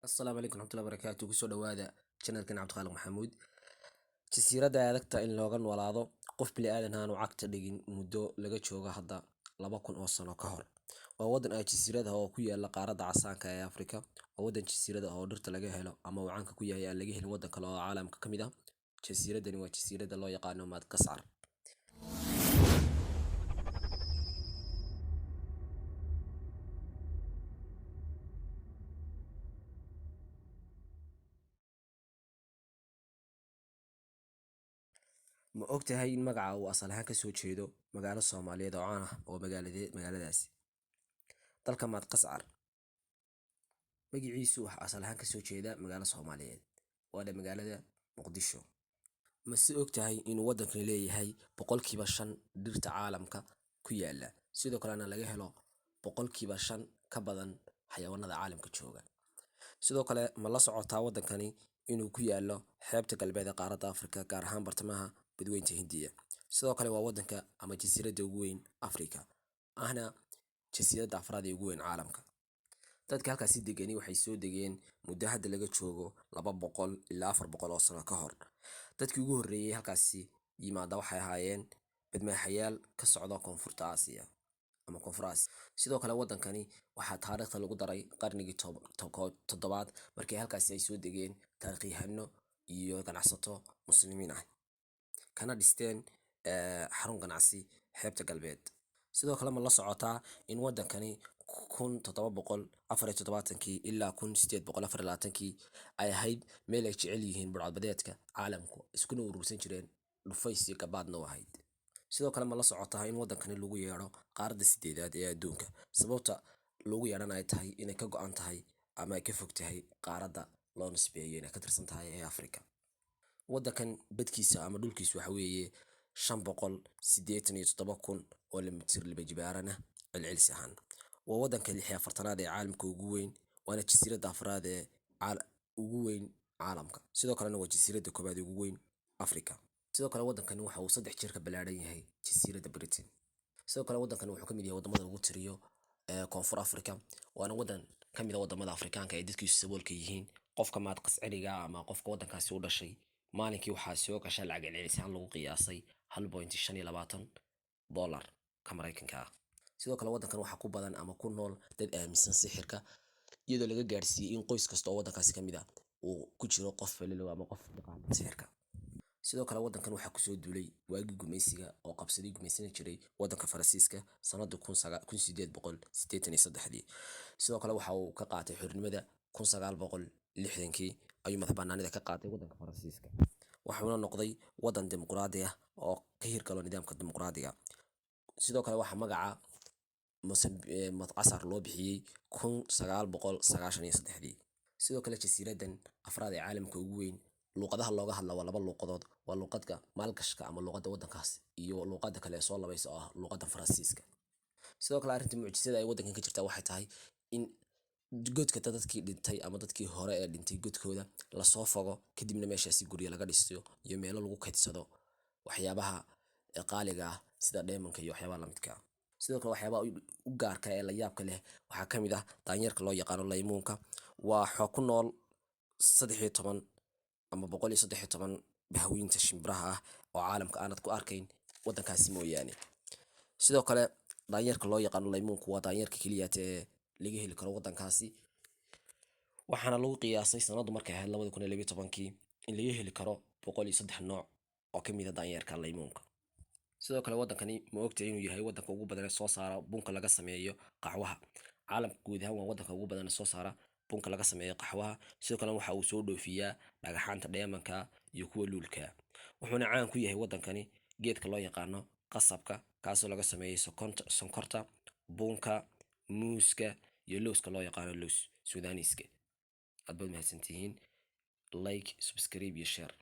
Asalaamu calaykum waraxmatullahi wabarakaatu. Kusoo dhawaada channelkan Cabdiqaaliq Maxamuud. Jasiiradda ay adagta in looga noolaado qof bili aadan aanu cagta dhigin muddo laga joogo hadda 2000 oo sano ka hor. Waa wadan ay jasiirada oo ku yaala qaaradda casaanka ee Afrika. Waa wadan jasiirada oo dhirta laga helo ama uu caanka ku yahay aan laga helin wadan kale oo caalamka ka mid ah. Jasiiradani waa jasiiradda loo yaqaano Madagascar. Ma ogtahay in magaca uu asal ahaan kasoo jeedo magaalo Soomaaliyeed oo caan ah oo magaaladaasi dalka Madagascar magaciisu waxa asal ahaan kasoo jeeda magaalo Soomaaliyeed waana magaalada Muqdisho. Ma si ogtahay inuu wadankani leeyahay boqolkiiba 5 dhirta caalamka ku yaala, sidoo kalena laga helo boqolkiiba 5 ka badan xayawaanada caalamka jooga. Sidoo kale ma la socotaa wadankani inuu ku yaalo xeebta galbeed ee qaaradda Afrika, gaar ahaan bartamaha badweynta Hindiya. Sidoo kale waa wadanka ama jasiiradda ugu weyn Afrika, ahna jasiiradda afraad ee ugu weyn caalamka. Dadka halkaasi degani waxay soo degeen muddo hadda laga joogo 200 ilaa 400 oo sano ka hor. Dadkii ugu horreeyay halkaasi yimaada waxay ahaayeen badmaaxayaal ka socda koonfurta Aasiya ama koonfur Aasiya. Sidoo kale wadankani waxaa taariikhda lagu daray qarnigii 7aad markii halkaasi ay soo degeen taariikhyahanno iyo ganacsato muslimiin ah kana dhisteen xarun ganacsi xeebta galbeed. Sidoo kale ma la socotaa in wadankani 1774 ilaa 1824 ay ahayd meel ay jecel yihiin burcadbadeedka caalamku iskuna urursan jireen, dhufays iyo gabaadna u ahayd. Sidoo kale ma la socotaa in wadankani lagu yeedho qaaradda 8aad ee adduunka, sababta lagu yeedhana ay tahay inay ka go'an tahay ama ay ka fog tahay qaaradda loo nisbeeyo inay ka tirsan tahay ee Afrika. Wadankan badkiisa ama dhulkiisu waxa weeye 587,000 oo mitir jibaaran ah celcelis ahaan. Waa wadanka 46aad ee caalamka ugu weyn, waana jasiiradda afraad ee ugu weyn caalamka. Sidoo kalena waa jasiiradda koowaad ee ugu weyn Afrika. Sidoo kale wadankani waxa uu 3 jeer ka ballaaran yahay jasiiradda Britain. Sidoo kale wadankani wuxuu ka mid yahay wadamada lagu tiriyo koonfur Afrika, waana wadan ka mid ah wadamada Afrikaanka ee dadkiisu saboolka yihiin. Qofka Madagascariga ama qofka wadankaasi u dhashay maalinkii waxaa soo gasha lacag celcelis ahaan lagu qiyaasay $1.25 Mareykanka ah. Sidoo kale wadankan waxaa ku badan ama ku nool dad aaminsan sixirka, iyadoo laga gaarsiiyey in qoys kasta oo wadankaasi ka mid ah uu ku jiro qof falalow ama qof yaqaan sixirka. Sidoo kale wadankan waxaa kusoo duulay waagii gumaysiga oo qabsaday gumaysan jiray wadanka Faransiiska sanadii 1883. Sidoo kale waxa uu ka qaatay xornimada 1960 ayuu madaxbannaanida ka qaatay wadanka Faransiiska. Wuxuuna noqday wadan dimuqraadi ah oo ka hirgalo nidaamka dimuqraadiga. Sidoo kale waxaa magaca Madagascar loo bixiyay 1993. Sidoo kale jasiiraddan afraad ee caalamka ugu weyn, luqadaha looga hadlo waa 2 luqadood, waa luqadda maalgashka ama luqadda wadankaas iyo luqadda kale ee soo labaysa oo ah luqadda Faransiiska. Sidoo kale arrinta mucjisada ay wadankan ka jirta waxay tahay in godka dadkii dhintay ama dadkii hore ee dhintay godkooda la soo fogo, kadibna meeshaasi guryo laga dhisto iyo meelo lagu kaydsado waxyaabaha qaaliga ah sida diamond-ka iyo waxyaabaha la midka ah. Sidoo kale waxyaabaha u gaarka ee la yaabka leh waxaa ka mid ah daanyeerka loo yaqaano laymuunka. Waxaa ku nool 13 ama 113 bahweynta shimbiraha ah oo caalamka aanad ku arkayn wadankaasi mooyaane. Sidoo kale daanyeerka loo yaqaano laymuunku waa daanyeerka keliya ee laga heli karo wadankaasi, waxaana lagu qiyaasay sanadu markay ahayd 2012 in laga heli karo 103 nooc oo ka mid ah daanyeerka laymuunka. Sidoo kale wadankani ma ogtahay inuu yahay wadanka ugu badan ee soo saara bunka laga sameeyo qaxwaha caalamka guud ahaan. Waa wadanka ugu badan ee soo saara bunka laga sameeyo qaxwaha. Sidoo kale waxa uu soo dhoofiyaa dhagaxaanta diamond-ka iyo kuwa luulka, wuxuuna caan ku yahay wadankani geedka loo yaqaano qasabka, kaasoo laga sameeyo sonkorta, bunka, muuska iyo lowska loo yaqaano lows Sudaaniiska. Aad baad mahadsantihiin. Like, subscribe iyo share.